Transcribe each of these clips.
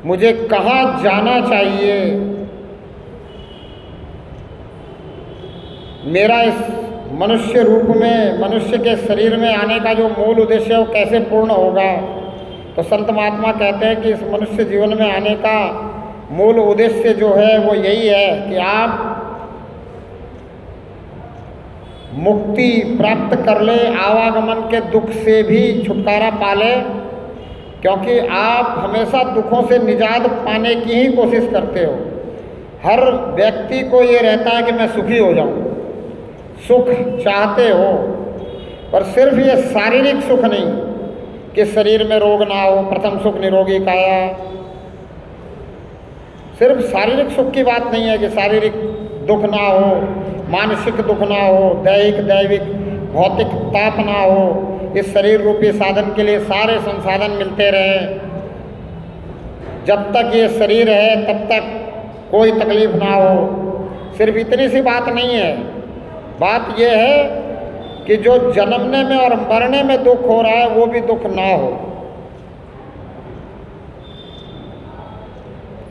मुझे कहाँ जाना चाहिए, मेरा इस मनुष्य रूप में, मनुष्य के शरीर में आने का जो मूल उद्देश्य है वो कैसे पूर्ण होगा। तो संत महात्मा कहते हैं कि इस मनुष्य जीवन में आने का मूल उद्देश्य जो है वो यही है कि आप मुक्ति प्राप्त कर ले, आवागमन के दुख से भी छुटकारा पा ले, क्योंकि आप हमेशा दुखों से निजात पाने की ही कोशिश करते हो। हर व्यक्ति को ये रहता है कि मैं सुखी हो जाऊं, सुख चाहते हो, पर सिर्फ ये शारीरिक सुख नहीं कि शरीर में रोग ना हो, प्रथम सुख निरोगी काया। सिर्फ शारीरिक सुख की बात नहीं है कि शारीरिक दुख ना हो, मानसिक दुख ना हो, दैहिक दैविक भौतिक ताप ना हो। इस शरीर रूपी साधन के लिए सारे संसाधन मिलते रहे। जब तक ये शरीर है तब तक कोई तकलीफ ना हो। सिर्फ इतनी सी बात नहीं है, बात यह है कि जो जन्मने में और मरने में दुख हो रहा है वो भी दुख ना हो।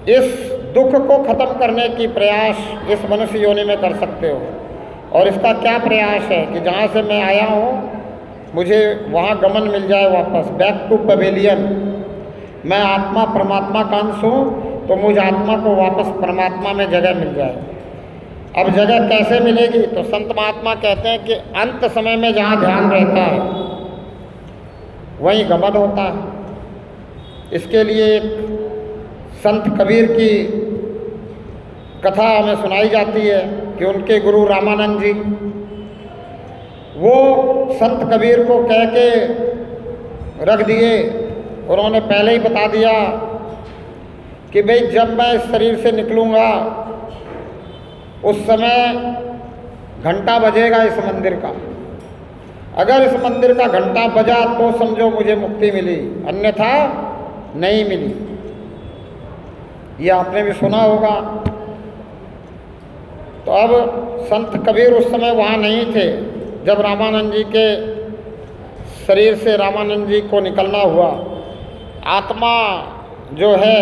इस दुख को खत्म करने की प्रयास इस मनुष्य योनि में कर सकते हो। और इसका क्या प्रयास है कि जहाँ से मैं आया हूँ मुझे वहाँ गमन मिल जाए, वापस बैक टू पवेलियन। मैं आत्मा परमात्मा का अंश हूँ तो मुझ आत्मा को वापस परमात्मा में जगह मिल जाए। अब जगह कैसे मिलेगी? तो संत महात्मा कहते हैं कि अंत समय में जहाँ ध्यान रहता है वहीं गमन होता है। इसके लिए एक संत कबीर की कथा हमें सुनाई जाती है कि उनके गुरु रामानंद जी, वो संत कबीर को कह के रख दिए, उन्होंने पहले ही बता दिया कि भाई जब मैं इस शरीर से निकलूँगा उस समय घंटा बजेगा इस मंदिर का। अगर इस मंदिर का घंटा बजा तो समझो मुझे मुक्ति मिली, अन्यथा नहीं मिली। ये आपने भी सुना होगा। तो अब संत कबीर उस समय वहाँ नहीं थे जब रामानंद जी के शरीर से रामानंद जी को निकलना हुआ। आत्मा जो है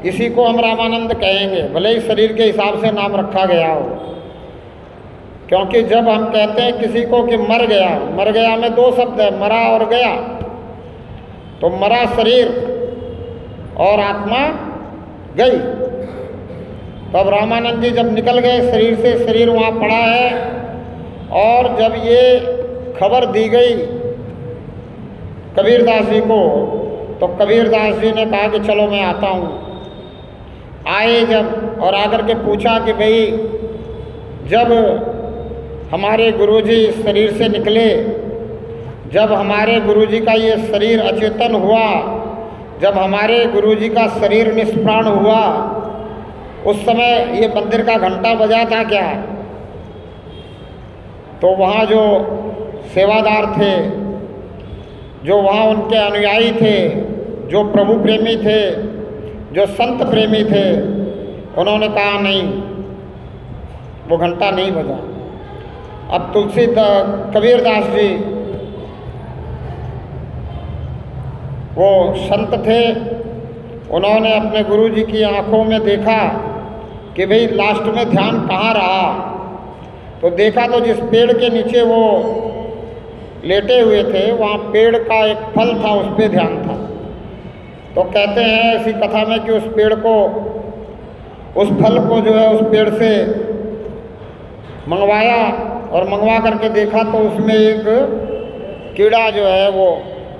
इसी को हम रामानंद कहेंगे, भले ही शरीर के हिसाब से नाम रखा गया हो। क्योंकि जब हम कहते हैं किसी को कि मर गया, मर गया में दो शब्द है, मरा और गया। तो मरा शरीर और आत्मा गई। तो अब रामानंद जी जब निकल गए शरीर से, शरीर वहाँ पड़ा है, और जब ये खबर दी गई कबीरदास जी को तो कबीरदास जी ने कहा कि चलो मैं आता हूँ। आए जब और आकर के पूछा कि भाई जब हमारे गुरुजी इस शरीर से निकले, जब हमारे गुरुजी का ये शरीर अचेतन हुआ, जब हमारे गुरुजी का शरीर निष्प्राण हुआ, उस समय ये मंदिर का घंटा बजा था क्या? तो वहाँ जो सेवादार थे, जो वहाँ उनके अनुयायी थे, जो प्रभु प्रेमी थे, जो संत प्रेमी थे, उन्होंने कहा नहीं, वो घंटा नहीं बजा। अब कबीरदास जी वो संत थे, उन्होंने अपने गुरु जी की आंखों में देखा कि भाई लास्ट में ध्यान कहाँ रहा। तो देखा तो जिस पेड़ के नीचे वो लेटे हुए थे वहाँ पेड़ का एक फल था, उस पर ध्यान था। तो कहते हैं ऐसी कथा में कि उस पेड़ को, उस फल को जो है उस पेड़ से मंगवाया और मंगवा करके देखा तो उसमें एक कीड़ा जो है वो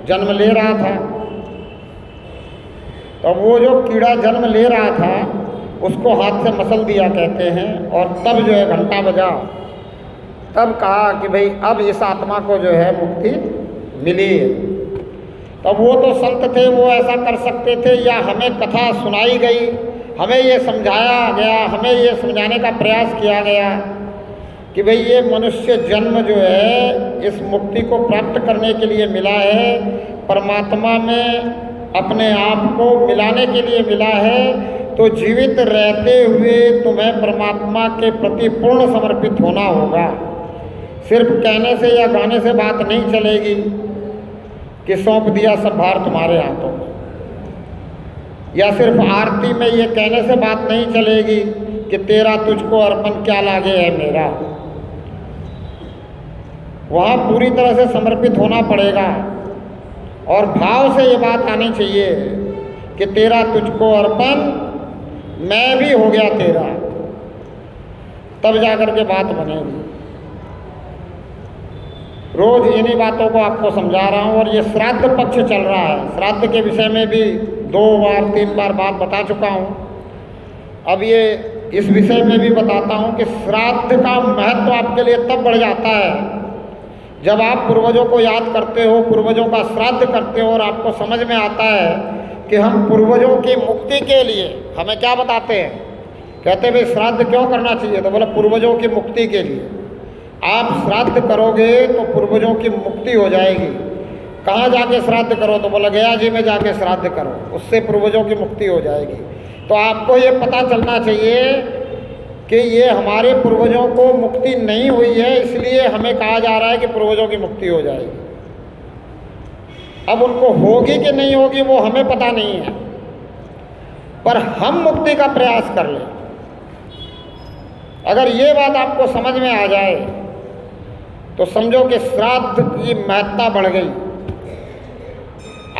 जन्म ले रहा था। तो वो जो कीड़ा जन्म ले रहा था उसको हाथ से मसल दिया कहते हैं, और तब जो है घंटा बजा। तब कहा कि भाई अब इस आत्मा को जो है मुक्ति मिली। तब वो तो संत थे, वो ऐसा कर सकते थे, या हमें कथा सुनाई गई, हमें ये समझाया गया, हमें ये समझाने का प्रयास किया गया कि भाई ये मनुष्य जन्म जो है इस मुक्ति को प्राप्त करने के लिए मिला है, परमात्मा में अपने आप को मिलाने के लिए मिला है। तो जीवित रहते हुए तुम्हें परमात्मा के प्रति पूर्ण समर्पित होना होगा। सिर्फ कहने से या गाने से बात नहीं चलेगी कि सौंप दिया सब भार तुम्हारे हाथों में। या सिर्फ आरती में ये कहने से बात नहीं चलेगी कि तेरा तुझको अर्पण क्या लागे है मेरा। वहाँ पूरी तरह से समर्पित होना पड़ेगा और भाव से ये बात आनी चाहिए कि तेरा तुझको अर्पण, मैं भी हो गया तेरा, तब जाकर के बात बनेगी। रोज इन्हीं बातों को आपको समझा रहा हूँ। और ये श्राद्ध पक्ष चल रहा है, श्राद्ध के विषय में भी 2 बार 3 बार बात बता चुका हूँ। अब ये इस विषय में भी बताता हूँ कि श्राद्ध का महत्व आपके लिए तब बढ़ जाता है जब आप पूर्वजों को याद करते हो, पूर्वजों का श्राद्ध करते हो और आपको समझ में आता है कि हम पूर्वजों की मुक्ति के लिए, हमें क्या बताते हैं, कहते भाई श्राद्ध क्यों करना चाहिए, तो बोला पूर्वजों की मुक्ति के लिए। आप श्राद्ध करोगे तो पूर्वजों की मुक्ति हो जाएगी। कहाँ जाके श्राद्ध करो, तो बोला गया जी में जाके श्राद्ध करो, उससे पूर्वजों की मुक्ति हो जाएगी। तो आपको ये पता चलना चाहिए कि ये हमारे पूर्वजों को मुक्ति नहीं हुई है, इसलिए हमें कहा जा रहा है कि पूर्वजों की मुक्ति हो जाएगी। अब उनको होगी कि नहीं होगी वो हमें पता नहीं है, पर हम मुक्ति का प्रयास कर लें। अगर ये बात आपको समझ में आ जाए तो समझो कि श्राद्ध की महत्ता बढ़ गई।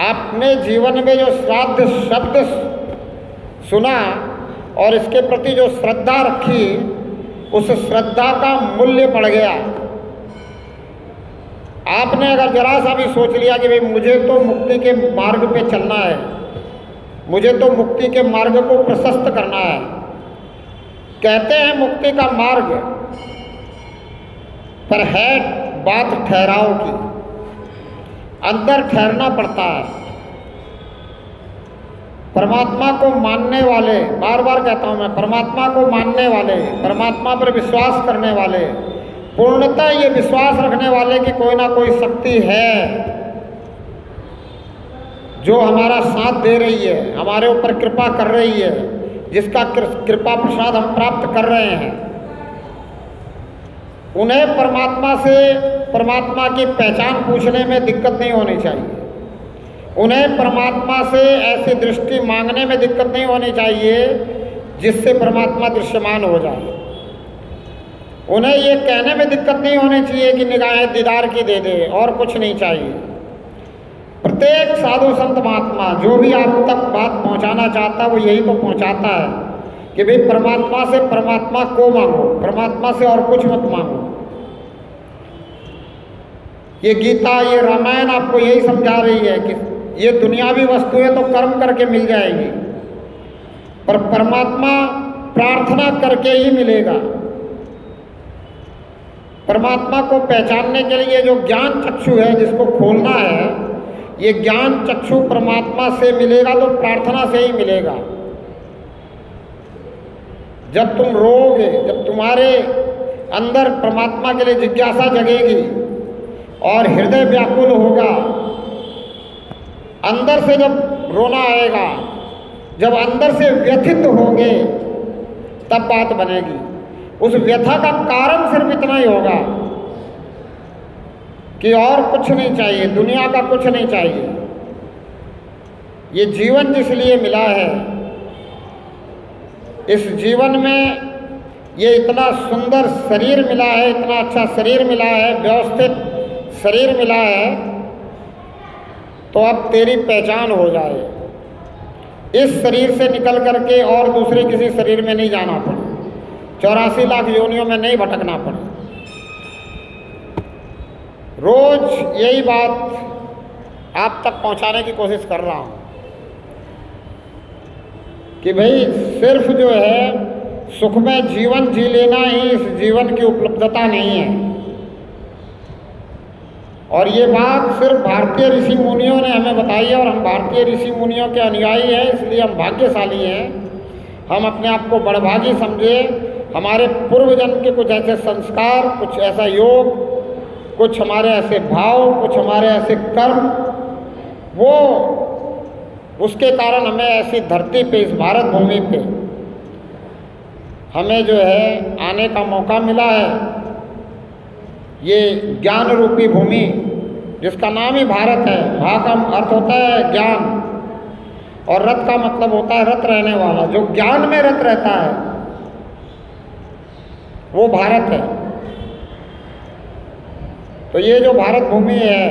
आपने जीवन में जो श्राद्ध शब्द सुना और इसके प्रति जो श्रद्धा रखी, उस श्रद्धा का मूल्य बढ़ गया। आपने अगर जरा सा भी सोच लिया कि भाई मुझे तो मुक्ति के मार्ग पे चलना है, मुझे तो मुक्ति के मार्ग को प्रशस्त करना है। कहते हैं मुक्ति का मार्ग, पर है बात ठहराव की, अंदर ठहरना पड़ता है। परमात्मा को मानने वाले, बार बार कहता हूँ मैं, परमात्मा को मानने वाले, परमात्मा पर विश्वास करने वाले, पूर्णतः ये विश्वास रखने वाले कि कोई ना कोई शक्ति है जो हमारा साथ दे रही है, हमारे ऊपर कृपा कर रही है, जिसका कृपा प्रसाद हम प्राप्त कर रहे हैं, उन्हें परमात्मा से, परमात्मा की पहचान पूछने में दिक्कत नहीं होनी चाहिए। उन्हें परमात्मा से ऐसी दृष्टि मांगने में दिक्कत नहीं होनी चाहिए जिससे परमात्मा दृश्यमान हो जाए। उन्हें ये कहने में दिक्कत नहीं होनी चाहिए कि निगाहें दीदार की दे दे, और कुछ नहीं चाहिए। प्रत्येक साधु संत महात्मा जो भी आप तक बात पहुंचाना चाहता है वो यही तो पहुंचाता है कि भाई परमात्मा से परमात्मा को मांगो, परमात्मा से और कुछ मत मांगो। ये गीता, ये रामायण आपको यही समझा रही है कि ये दुनियावी वस्तुएं तो कर्म करके मिल जाएगी, पर परमात्मा प्रार्थना करके ही मिलेगा। परमात्मा को पहचानने के लिए जो ज्ञान चक्षु है, जिसको खोलना है, ये ज्ञान चक्षु परमात्मा से मिलेगा तो प्रार्थना से ही मिलेगा। जब तुम रोओगे, जब तुम्हारे अंदर परमात्मा के लिए जिज्ञासा जगेगी और हृदय व्याकुल होगा, अंदर से जब रोना आएगा, जब अंदर से व्यथित होगे, तब बात बनेगी। उस व्यथा का कारण सिर्फ इतना ही होगा कि और कुछ नहीं चाहिए, दुनिया का कुछ नहीं चाहिए। ये जीवन जिस लिए मिला है, इस जीवन में ये इतना सुंदर शरीर मिला है, इतना अच्छा शरीर मिला है, व्यवस्थित शरीर मिला है, तो अब तेरी पहचान हो जाए। इस शरीर से निकल करके और दूसरे किसी शरीर में नहीं जाना पड़े, 84 लाख योनियों में नहीं भटकना पड़े। रोज यही बात आप तक पहुंचाने की कोशिश कर रहा हूं कि भाई सिर्फ जो है सुखमय जीवन जी लेना ही इस जीवन की उपलब्धता नहीं है। और ये बात सिर्फ भारतीय ऋषि मुनियों ने हमें बताई है, और हम भारतीय ऋषि मुनियों के अनुयायी हैं, इसलिए हम भाग्यशाली हैं। हम अपने आप को बड़भागी समझे। हमारे पूर्व जन्म के कुछ ऐसे संस्कार, कुछ ऐसा योग, कुछ हमारे ऐसे भाव, कुछ हमारे ऐसे कर्म, वो उसके कारण हमें ऐसी धरती पे, इस भारत भूमि पे हमें जो है आने का मौका मिला है। ये ज्ञान रूपी भूमि, जिसका नाम ही भारत है, भा का अर्थ होता है ज्ञान। और रत का मतलब होता है रत रहने वाला। जो ज्ञान में रत रहता है वो भारत है। तो ये जो भारत भूमि है,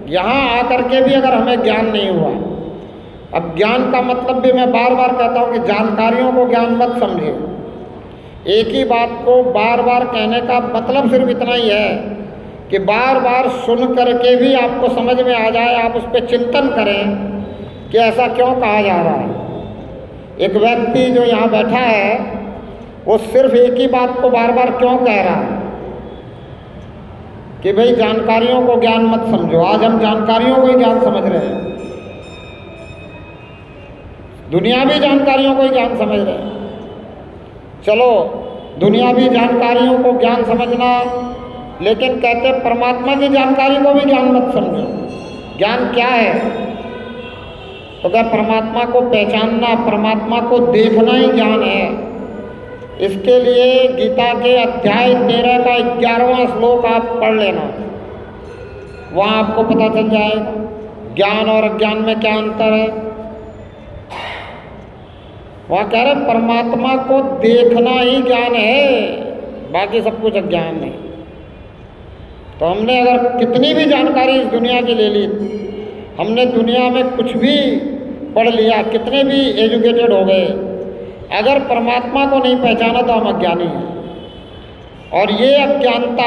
यहाँ आकर के भी अगर हमें ज्ञान नहीं हुआ, अब ज्ञान का मतलब भी मैं बार बार कहता हूँ कि जानकारियों को ज्ञान मत समझे। एक ही बात को बार बार कहने का मतलब सिर्फ इतना ही है कि बार बार सुन करके भी आपको समझ में आ जाए, आप उस पर चिंतन करें कि ऐसा क्यों कहा जा रहा है। एक व्यक्ति जो यहाँ बैठा है वो सिर्फ एक ही बात को बार बार क्यों कह रहा है कि भाई जानकारियों को ज्ञान मत समझो। आज हम जानकारियों को ही ज्ञान समझ रहे हैं, दुनियावी जानकारियों को ही ज्ञान समझ रहे हैं। चलो दुनियावी जानकारियों को ज्ञान समझना, लेकिन कहते हैं परमात्मा की जानकारी को भी ज्ञान मत समझो। ज्ञान क्या है? तो क्या परमात्मा को पहचानना, परमात्मा को देखना ही ज्ञान है। इसके लिए गीता के अध्याय 13 का 11वां श्लोक आप पढ़ लेना, वहाँ आपको पता चल जाएगा ज्ञान और अज्ञान में क्या अंतर है। वहाँ कह रहे परमात्मा को देखना ही ज्ञान है, बाकी सब कुछ अज्ञान है। तो हमने अगर कितनी भी जानकारी इस दुनिया की ले ली, हमने दुनिया में कुछ भी पढ़ लिया, कितने भी एजुकेटेड हो गए, अगर परमात्मा को नहीं पहचाना तो हम अज्ञानी हैं। और ये अज्ञानता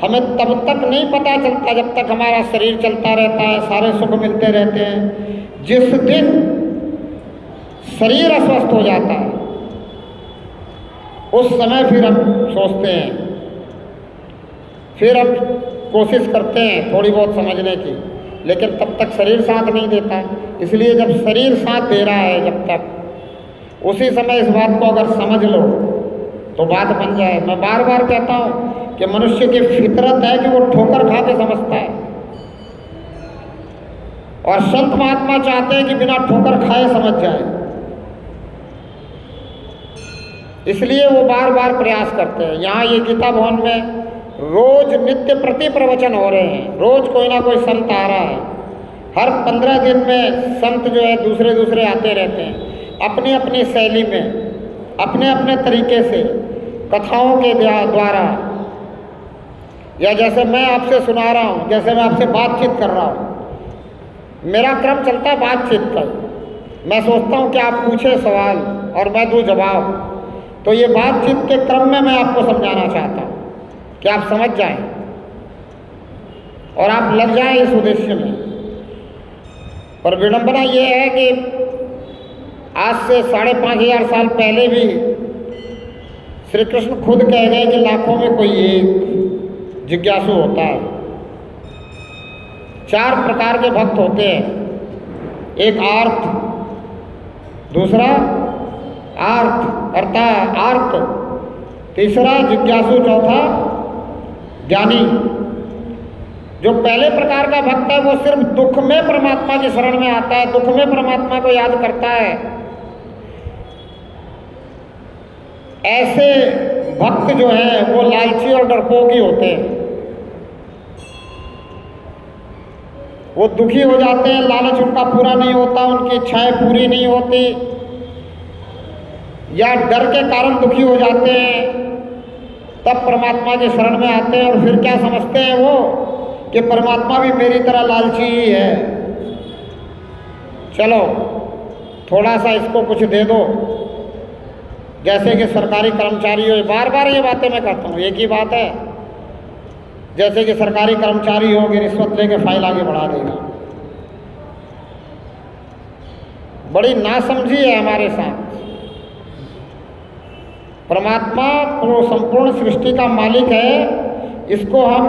हमें तब तक नहीं पता चलता जब तक हमारा शरीर चलता रहता है, सारे सुख मिलते रहते हैं। जिस दिन शरीर अस्वस्थ हो जाता है उस समय फिर हम सोचते हैं, फिर हम कोशिश करते हैं थोड़ी बहुत समझने की, लेकिन तब तक शरीर साथ नहीं देता। इसलिए जब शरीर साथ दे रहा है, जब तक उसी समय इस बात को अगर समझ लो तो बात बन जाए। मैं बार बार कहता हूँ कि मनुष्य की फितरत है कि वो ठोकर खा के समझता है, और संत महात्मा चाहते हैं कि बिना ठोकर खाए समझ जाए। इसलिए वो बार बार प्रयास करते हैं। यहाँ ये गीता भवन में रोज नित्य प्रति प्रवचन हो रहे हैं, रोज कोई ना कोई संत आ रहा है। हर 15 दिन में संत जो है दूसरे दूसरे आते रहते हैं, अपनी अपनी शैली में, अपने अपने तरीके से, कथाओं के द्वारा, या जैसे मैं आपसे सुना रहा हूँ, जैसे मैं आपसे बातचीत कर रहा हूँ, मेरा क्रम चलता है बातचीत का। मैं सोचता हूँ कि आप पूछे सवाल और मैं दूँ जवाब। तो ये बातचीत के क्रम में मैं आपको समझाना चाहता हूँ कि आप समझ जाएं और आप लग जाएं इस उद्देश्य में। पर विडंबना ये है कि आज से 5,500 साल पहले भी श्री कृष्ण खुद कह गए कि लाखों में कोई एक जिज्ञासु होता है। 4 प्रकार के भक्त होते हैं, एक आर्त, दूसरा आर्त, तीसरा जिज्ञासु, चौथा ज्ञानी। जो पहले प्रकार का भक्त है वो सिर्फ दुख में परमात्मा की शरण में आता है, दुख में परमात्मा को याद करता है। ऐसे भक्त जो हैं वो लालची और डरपोक ही होते हैं। वो दुखी हो जाते हैं, लालच उनका पूरा नहीं होता, उनकी इच्छाएं पूरी नहीं होती, या डर के कारण दुखी हो जाते हैं, तब परमात्मा की शरण में आते हैं। और फिर क्या समझते हैं वो कि परमात्मा भी मेरी तरह लालची ही है, चलो थोड़ा सा इसको कुछ दे दो। जैसे कि सरकारी कर्मचारी हो, बार बार ये बातें मैं करता हूँ, एक ही बात है, जैसे कि सरकारी कर्मचारी हो कि रिश्वत लेके फाइल आगे बढ़ा देगा। बड़ी नासमझी है हमारे साथ। परमात्मा संपूर्ण सृष्टि का मालिक है, इसको हम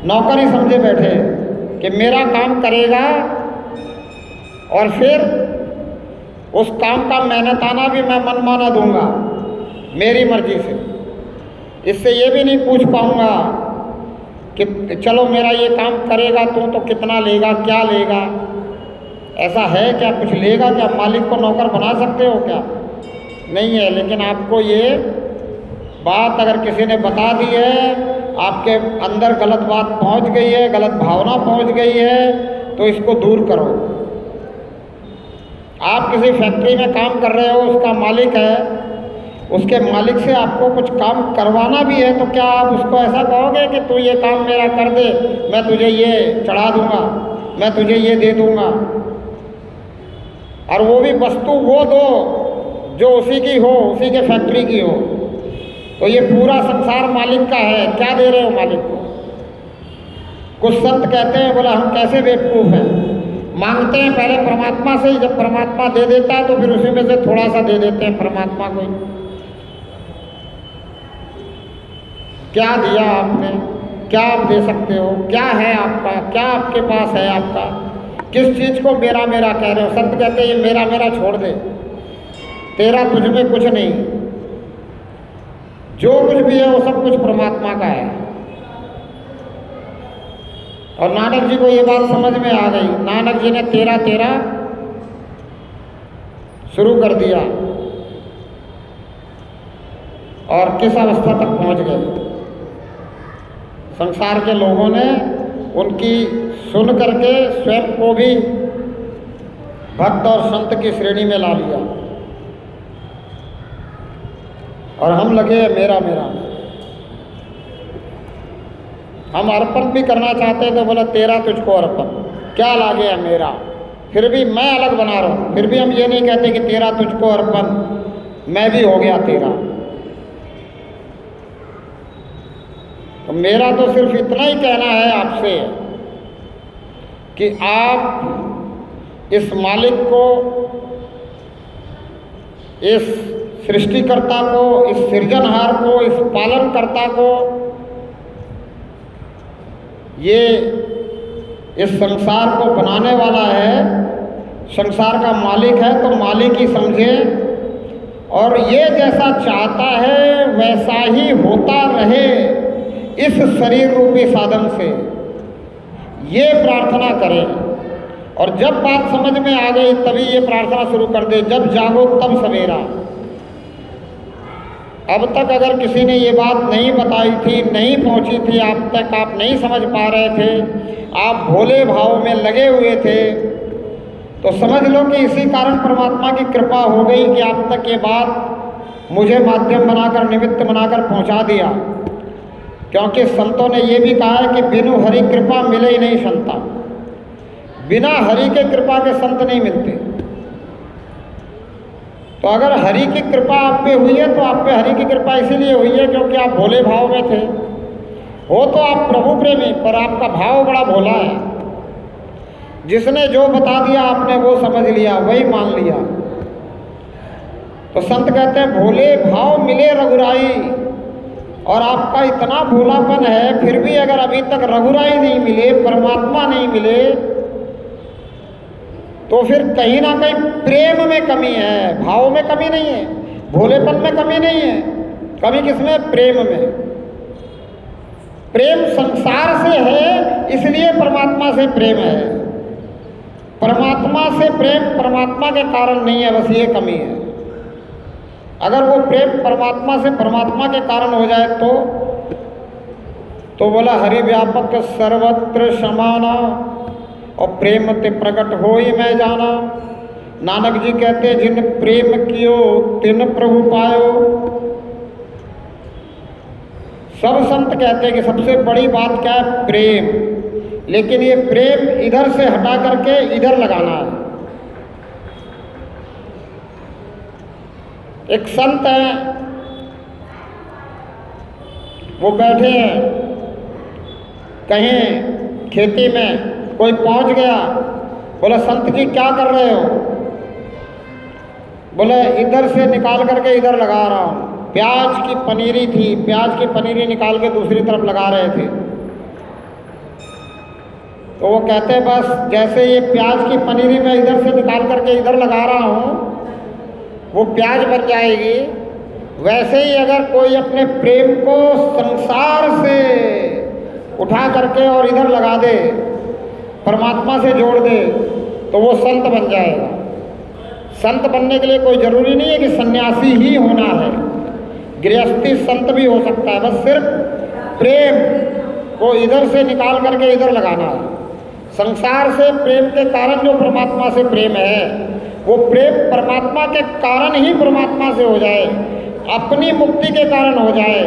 नौकर ही समझे बैठे हैं कि मेरा काम करेगा और फिर उस काम का मेहनताना भी मैं मनमाना दूंगा मेरी मर्जी से। इससे ये भी नहीं पूछ पाऊंगा कि चलो मेरा ये काम करेगा तो कितना लेगा, क्या लेगा, ऐसा है क्या, कुछ लेगा क्या? मालिक को नौकर बना सकते हो क्या? नहीं है। लेकिन आपको ये बात अगर किसी ने बता दी है, आपके अंदर गलत बात पहुंच गई है, गलत भावना पहुंच गई है, तो इसको दूर करो। आप किसी फैक्ट्री में काम कर रहे हो, उसका मालिक है, उसके मालिक से आपको कुछ काम करवाना भी है, तो क्या आप उसको ऐसा कहोगे कि तू ये काम मेरा कर दे, मैं तुझे ये चढ़ा दूंगा, मैं तुझे ये दे दूंगा, और वो भी वस्तु वो दो जो उसी की हो, उसी के फैक्ट्री की हो। तो ये पूरा संसार मालिक का है, क्या दे रहे हो मालिक को? कुछ संत कहते हैं, बोला हम कैसे बेवकूफ़ हैं, मांगते हैं पहले परमात्मा से ही, जब परमात्मा दे देता है तो फिर उसी में से थोड़ा सा दे देते हैं परमात्मा को। क्या दिया आपने, क्या आप दे सकते हो, क्या है आपका, क्या आपके पास है आपका, किस चीज़ को मेरा मेरा कह रहे हो? संत कहते हैं ये मेरा मेरा छोड़ दे, तेरा तुझ में कुछ नहीं, जो कुछ भी है वो सब कुछ परमात्मा का है। और नानक जी को ये बात समझ में आ गई। नानक जी ने तेरा तेरा शुरू कर दिया और किस अवस्था तक पहुंच गए। संसार के लोगों ने उनकी सुन करके स्वयं को भी भक्त और संत की श्रेणी में ला लिया, और हम लगे मेरा मेरा। हम अर्पण भी करना चाहते हैं तो बोला तेरा तुझको अर्पण, क्या ला गया मेरा, फिर भी मैं अलग बना रहा हूँ। फिर भी हम ये नहीं कहते कि तेरा तुझको अर्पण, मैं भी हो गया तेरा। तो मेरा तो सिर्फ इतना ही कहना है आपसे कि आप इस मालिक को, इस सृष्टिकर्ता को, इस सृजनहार को, इस पालनकर्ता को, ये इस संसार को बनाने वाला है, संसार का मालिक है, तो मालिक ही समझे, और ये जैसा चाहता है वैसा ही होता रहे इस शरीर रूपी साधन से, ये प्रार्थना करें। और जब बात समझ में आ गई तभी ये प्रार्थना शुरू कर दे, जब जागो तब सवेरा। अब तक अगर किसी ने ये बात नहीं बताई थी, नहीं पहुंची थी आप तक, आप नहीं समझ पा रहे थे, आप भोले भाव में लगे हुए थे, तो समझ लो कि इसी कारण परमात्मा की कृपा हो गई कि आप तक ये बात मुझे माध्यम बनाकर, निमित्त बनाकर पहुंचा दिया। क्योंकि संतों ने ये भी कहा है कि बिनु हरि कृपा मिले ही नहीं संता, बिना हरि के कृपा के संत नहीं मिलते। तो अगर हरि की कृपा आप पे हुई है तो आप पे हरि की कृपा इसीलिए हुई है क्योंकि आप भोले भाव में थे। हो तो आप प्रभु प्रेमी, पर आपका भाव बड़ा भोला है। जिसने जो बता दिया आपने वो समझ लिया, वही मान लिया। तो संत कहते हैं भोले भाव मिले रघुराई, और आपका इतना भोलापन है, फिर भी अगर अभी तक रघुराई नहीं मिले, परमात्मा नहीं मिले, तो फिर कहीं ना कहीं प्रेम में कमी है, भाव में कमी नहीं है, भोलेपन में कमी नहीं है। कमी किसमें? प्रेम में। प्रेम संसार से है इसलिए परमात्मा से प्रेम है, परमात्मा से प्रेम परमात्मा के कारण नहीं है, बस ये कमी है। अगर वो प्रेम परमात्मा से परमात्मा के कारण हो जाए तो बोला हरि व्यापक सर्वत्र समाना, और प्रेम ते प्रकट हो ही मैं जाना। नानक जी कहते जिन प्रेम कियो तिन प्रभु पायो। सब संत कहते हैं कि सबसे बड़ी बात क्या है? प्रेम। लेकिन ये प्रेम इधर से हटा करके इधर लगाना है। एक संत है, वो बैठे हैं कहीं खेती में, कोई पहुंच गया, बोला संत जी क्या कर रहे हो? बोले इधर से निकाल करके इधर लगा रहा हूँ। प्याज की पनीरी थी, प्याज की पनीरी निकाल के दूसरी तरफ लगा रहे थे। तो वो कहते बस जैसे ये प्याज की पनीरी मैं इधर से निकाल करके इधर लगा रहा हूँ, वो प्याज बन जाएगी, वैसे ही अगर कोई अपने प्रेम को संसार से उठा करके और इधर लगा दे, परमात्मा से जोड़ दे, तो वो संत बन जाएगा। संत बनने के लिए कोई ज़रूरी नहीं है कि सन्यासी ही होना है, गृहस्थी संत भी हो सकता है। बस सिर्फ प्रेम को इधर से निकाल करके इधर लगाना है। संसार से प्रेम के कारण जो परमात्मा से प्रेम है, वो प्रेम परमात्मा के कारण ही परमात्मा से हो जाए, अपनी मुक्ति के कारण हो जाए,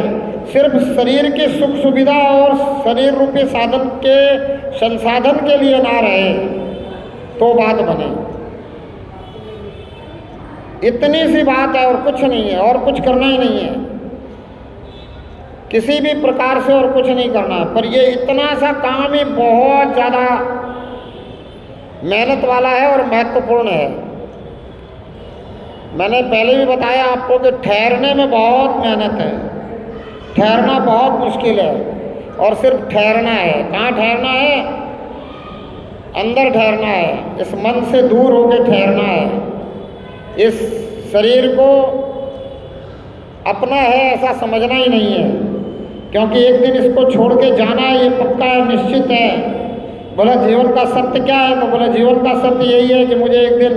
सिर्फ शरीर की सुख सुविधा और शरीर रूपी साधन के संसाधन के लिए ना रहे तो बात बने। इतनी सी बात है और कुछ नहीं है, और कुछ करना ही नहीं है किसी भी प्रकार से, और कुछ नहीं करना है। पर ये इतना सा काम ही बहुत ज़्यादा मेहनत वाला है और महत्वपूर्ण है। मैंने पहले भी बताया आपको कि ठहरने में बहुत मेहनत है, ठहरना बहुत मुश्किल है, और सिर्फ ठहरना है। कहाँ ठहरना है? अंदर ठहरना है, इस मन से दूर होकर ठहरना है। इस शरीर को अपना है ऐसा समझना ही नहीं है, क्योंकि एक दिन इसको छोड़ के जाना है, ये पक्का है, निश्चित है। बोला जीवन का सत्य क्या है? तो बोला जीवन का सत्य यही है कि मुझे एक दिन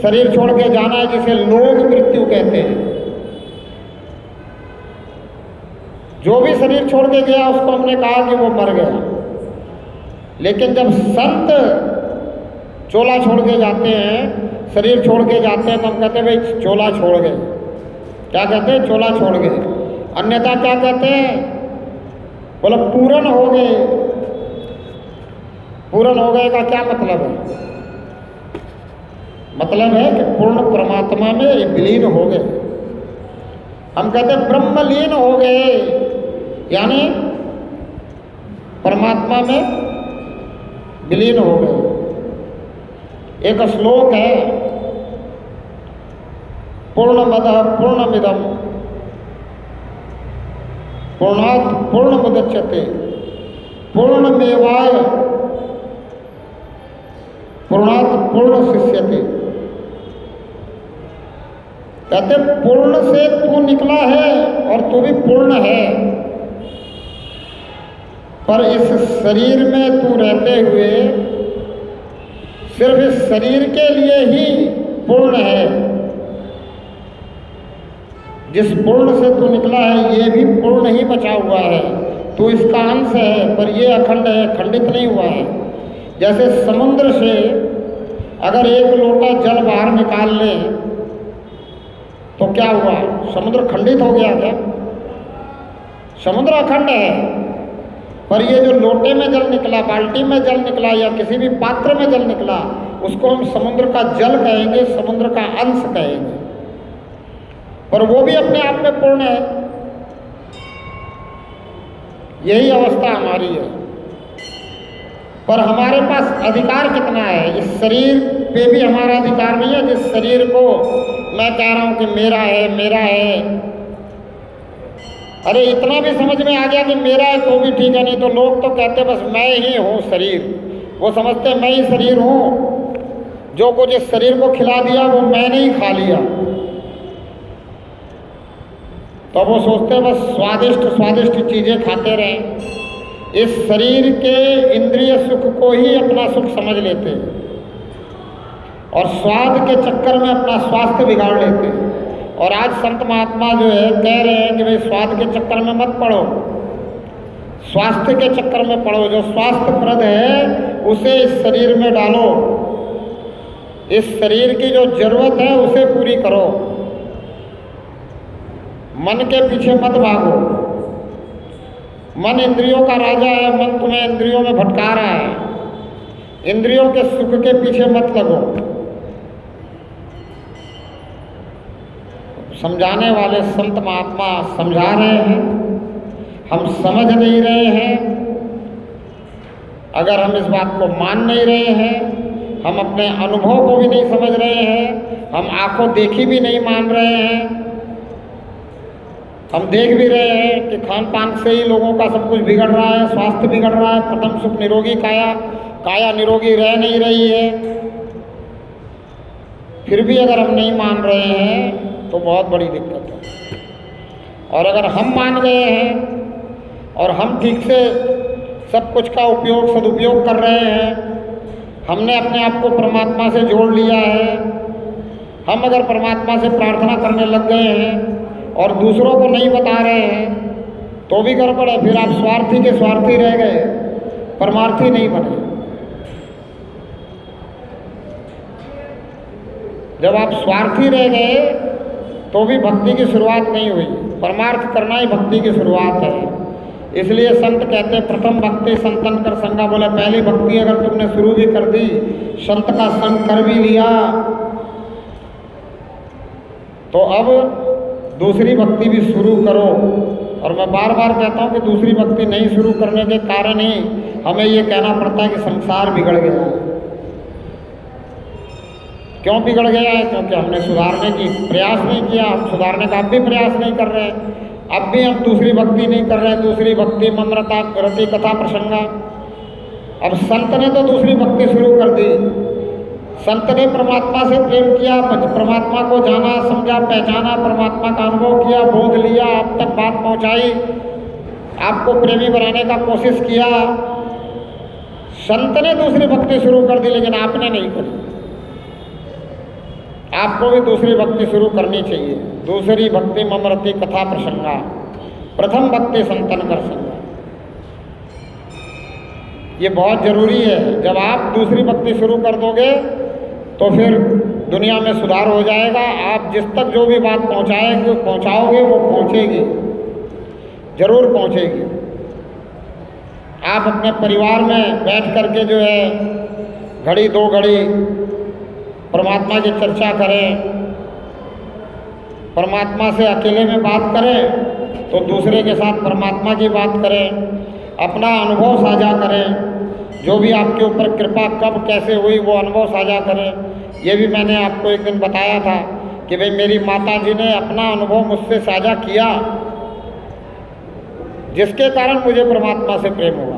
शरीर छोड़ के जाना है, जिसे लोग मृत्यु कहते हैं। जो भी शरीर छोड़ के गया उसको हमने कहा कि वो मर गया। लेकिन जब संत चोला छोड़ के जाते हैं, शरीर छोड़ के जाते हैं, तो हम कहते हैं भाई चोला छोड़ गए। क्या कहते हैं? चोला छोड़ गए। अन्यथा क्या कहते हैं? बोला पूर्ण हो गए। पूर्ण हो गए का क्या मतलब है? मतलब है कि पूर्ण परमात्मा में विलीन हो गए। हम कहते हैं ब्रह्मलीन हो गए, यानी परमात्मा में विलीन हो गए। एक श्लोक है, पूर्णमदः पूर्णमिदं पूर्णात् पूर्णमुदच्यते पूर्णमेवाय पूर्णात् पूर्णशिष्यते। कहते पूर्ण से तू निकला है और तू भी पूर्ण है, पर इस शरीर में तू रहते हुए सिर्फ इस शरीर के लिए ही पूर्ण है। जिस पूर्ण से तू निकला है ये भी पूर्ण ही बचा हुआ है, तू इसका अंश है, पर ये अखंड है, खंडित नहीं हुआ है। जैसे समुद्र से अगर एक लोटा जल बाहर निकाल ले तो क्या हुआ? समुद्र खंडित हो गया क्या? समुद्र अखंड है, पर ये जो लोटे में जल निकला, बाल्टी में जल निकला, या किसी भी पात्र में जल निकला, उसको हम समुद्र का जल कहेंगे, समुद्र का अंश कहेंगे, पर वो भी अपने आप में पूर्ण है। यही अवस्था हमारी है। पर हमारे पास अधिकार कितना है? इस शरीर पे भी हमारा अधिकार नहीं है। जिस शरीर को मैं कह रहा हूं कि मेरा है, मेरा है, अरे इतना भी समझ में आ गया कि मेरा है तो भी ठीक है, नहीं तो लोग तो कहते बस मैं ही हूँ शरीर। वो समझते मैं ही शरीर हूँ, जो कुछ इस शरीर को खिला दिया वो मैंने ही खा लिया। तो वो सोचते बस स्वादिष्ट स्वादिष्ट चीज़ें खाते रहें, इस शरीर के इंद्रिय सुख को ही अपना सुख समझ लेते हैं, और स्वाद के चक्कर में अपना स्वास्थ्य बिगाड़ लेते हैं। और आज संत महात्मा जो है कह रहे हैं कि भाई स्वाद के चक्कर में मत पड़ो, स्वास्थ्य के चक्कर में पड़ो। जो स्वास्थ्यप्रद है उसे इस शरीर में डालो, इस शरीर की जो जरूरत है उसे पूरी करो, मन के पीछे मत भागो। मन इंद्रियों का राजा है, मन तुम्हें इंद्रियों में भटका रहा है, इंद्रियों के सुख के पीछे मत लगो। समझाने वाले संत महात्मा समझा रहे हैं, हम समझ नहीं रहे हैं। अगर हम इस बात को मान नहीं रहे हैं, हम अपने अनुभव को भी नहीं समझ रहे हैं, हम आंखों देखी भी नहीं मान रहे हैं, हम देख भी रहे हैं कि खान पान से ही लोगों का सब कुछ बिगड़ रहा है, स्वास्थ्य बिगड़ रहा है, प्रथम सुख निरोगी काया, काया निरोगी रह नहीं रही है। फिर भी अगर हम नहीं मान रहे हैं तो बहुत बड़ी दिक्कत है। और अगर हम मान गए हैं और हम ठीक से सब कुछ का उपयोग सदुपयोग कर रहे हैं, हमने अपने आप को परमात्मा से जोड़ लिया है, हम अगर परमात्मा से प्रार्थना करने लग गए हैं और दूसरों को नहीं बता रहे हैं तो भी गड़बड़ है। फिर आप स्वार्थी के स्वार्थी रह गए, परमार्थी नहीं बने। जब आप स्वार्थी रह गए तो भी भक्ति की शुरुआत नहीं हुई। परमार्थ करना ही भक्ति की शुरुआत है। इसलिए संत कहते हैं प्रथम भक्ति संतन कर संगा। बोले पहली भक्ति अगर तुमने शुरू भी कर दी, संत का संग कर भी लिया, तो अब दूसरी भक्ति भी शुरू करो। और मैं बार बार कहता हूँ कि दूसरी भक्ति नहीं शुरू करने के कारण ही हमें ये कहना पड़ता है कि संसार बिगड़ गया है। क्यों बिगड़ गया है? क्योंकि हमने सुधारने की प्रयास नहीं किया। हम सुधारने का अब भी प्रयास नहीं कर रहे, अब भी हम दूसरी भक्ति नहीं कर रहे। दूसरी भक्ति ममृता रति कथा प्रसंगा। अब संत ने तो दूसरी भक्ति शुरू कर दी। संत ने परमात्मा से प्रेम किया, परमात्मा को जाना समझा पहचाना, परमात्मा का अनुभव किया, बोध लिया, आप तक बात पहुंचाई, आपको प्रेमी बनाने का कोशिश किया। संत ने दूसरी भक्ति शुरू कर दी, लेकिन आपने नहीं करी। आपको भी दूसरी भक्ति शुरू करनी चाहिए। दूसरी भक्ति ममरति कथा प्रसंगा, प्रथम भक्ति संतन कर संगा। ये बहुत जरूरी है। जब आप दूसरी भक्ति शुरू कर दोगे तो फिर दुनिया में सुधार हो जाएगा। आप जिस तक जो भी बात पहुंचाओगे वो पहुंचेगी, जरूर पहुंचेगी। आप अपने परिवार में बैठ करके जो है घड़ी दो घड़ी परमात्मा की चर्चा करें, परमात्मा से अकेले में बात करें तो दूसरे के साथ परमात्मा की बात करें, अपना अनुभव साझा करें। जो भी आपके ऊपर कृपा कब कैसे हुई वो अनुभव साझा करें। ये भी मैंने आपको एक दिन बताया था कि भाई मेरी माता जी ने अपना अनुभव मुझसे साझा किया, जिसके कारण मुझे परमात्मा से प्रेम हुआ।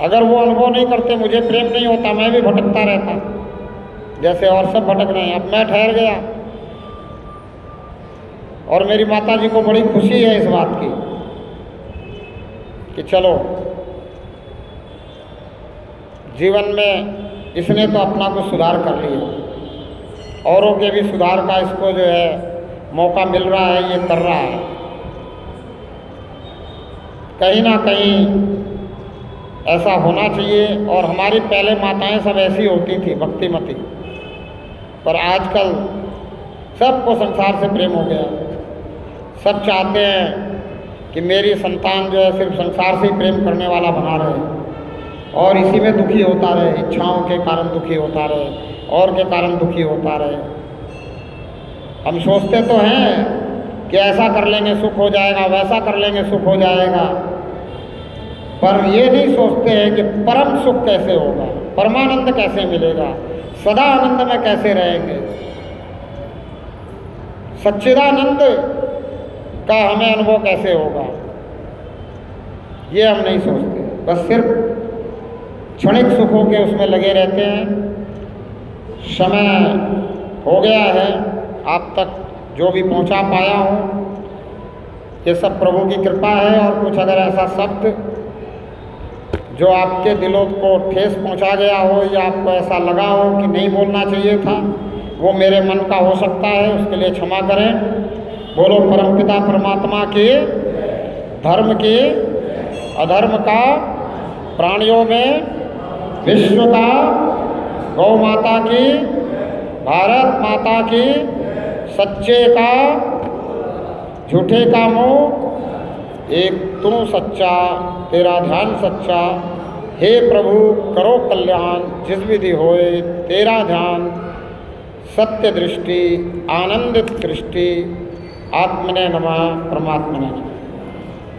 अगर वो अनुभव नहीं करते, मुझे प्रेम नहीं होता, मैं भी भटकता रहता जैसे और सब भटक रहे हैं। अब मैं ठहर गया और मेरी माता जी को बड़ी खुशी है इस बात की कि चलो जीवन में इसने तो अपना कुछ सुधार कर लिया, औरों के भी सुधार का इसको जो है मौका मिल रहा है, ये कर रहा है। कहीं ना कहीं ऐसा होना चाहिए। और हमारी पहले माताएं सब ऐसी होती थी भक्तिमती, पर आजकल सबको संसार से प्रेम हो गया। सब चाहते हैं कि मेरी संतान जो है सिर्फ संसार से ही प्रेम करने वाला बना रहे और इसी में दुखी होता रहे, इच्छाओं के कारण दुखी होता रहे, और के कारण दुखी होता रहे। हम सोचते तो हैं कि ऐसा कर लेंगे सुख हो जाएगा, वैसा कर लेंगे सुख हो जाएगा, पर ये नहीं सोचते हैं कि परम सुख कैसे होगा, परमानंद कैसे मिलेगा, सदा आनंद में कैसे रहेंगे, सच्चिदानंद का हमें अनुभव कैसे होगा, ये हम नहीं सोचते। बस सिर्फ क्षणिक सुखों के उसमें लगे रहते हैं। समय हो गया है, आप तक जो भी पहुंचा पाया हूँ ये सब प्रभु की कृपा है। और कुछ अगर ऐसा शब्द जो आपके दिलों को ठेस पहुंचा गया हो या आपको ऐसा लगा हो कि नहीं बोलना चाहिए था, वो मेरे मन का हो सकता है, उसके लिए क्षमा करें। बोलो परमपिता परमात्मा के, धर्म के, अधर्म का, प्राणियों में, विश्व का, गौ माता की, भारत माता की, सच्चे का, झूठे का मुँह, एक तू सच्चा, तेरा ध्यान सच्चा। हे प्रभु करो कल्याण, जिस विधि होए तेरा ध्यान। सत्य दृष्टि, आनंदित दृष्टि, आत्मने नमः, परमात्मने नमः।